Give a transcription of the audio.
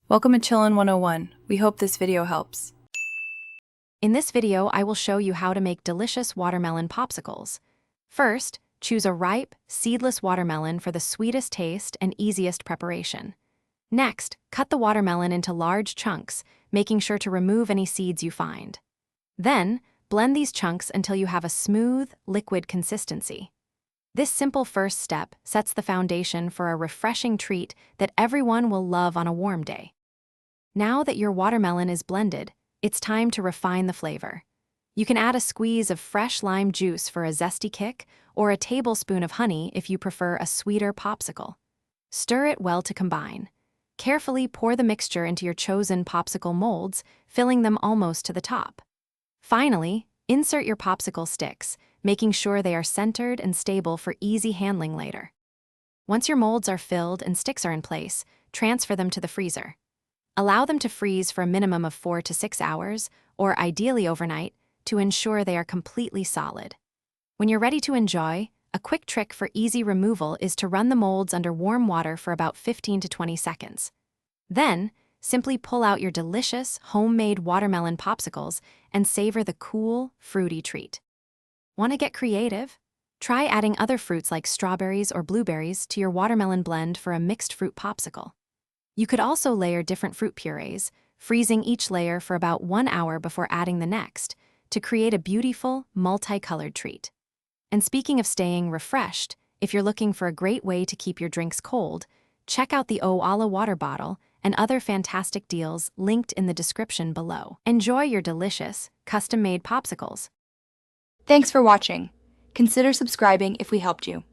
Welcome to Chillin' 101. We hope this video helps. In this video, I will show you how to make delicious watermelon popsicles. First, choose a ripe, seedless watermelon for the sweetest taste and easiest preparation. Next, cut the watermelon into large chunks, making sure to remove any seeds you find. Then, blend these chunks until you have a smooth, liquid consistency. This simple first step sets the foundation for a refreshing treat that everyone will love on a warm day. Now that your watermelon is blended, it's time to refine the flavor. You can add a squeeze of fresh lime juice for a zesty kick, or a tablespoon of honey if you prefer a sweeter popsicle. Stir it well to combine. Carefully pour the mixture into your chosen popsicle molds, filling them almost to the top. Finally, insert your popsicle sticks, making sure they are centered and stable for easy handling later. Once your molds are filled and sticks are in place, transfer them to the freezer. Allow them to freeze for a minimum of 4 to 6 hours, or ideally overnight, to ensure they are completely solid. When you're ready to enjoy, a quick trick for easy removal is to run the molds under warm water for about 15 to 20 seconds. Then, simply pull out your delicious, homemade watermelon popsicles and savor the cool, fruity treat. Want to get creative? Try adding other fruits like strawberries or blueberries to your watermelon blend for a mixed fruit popsicle. You could also layer different fruit purees, freezing each layer for about 1 hour before adding the next, to create a beautiful, multicolored treat. And speaking of staying refreshed, if you're looking for a great way to keep your drinks cold, check out the Oala water bottle and other fantastic deals linked in the description below. Enjoy your delicious, custom-made popsicles. Thanks for watching. Consider subscribing if we helped you.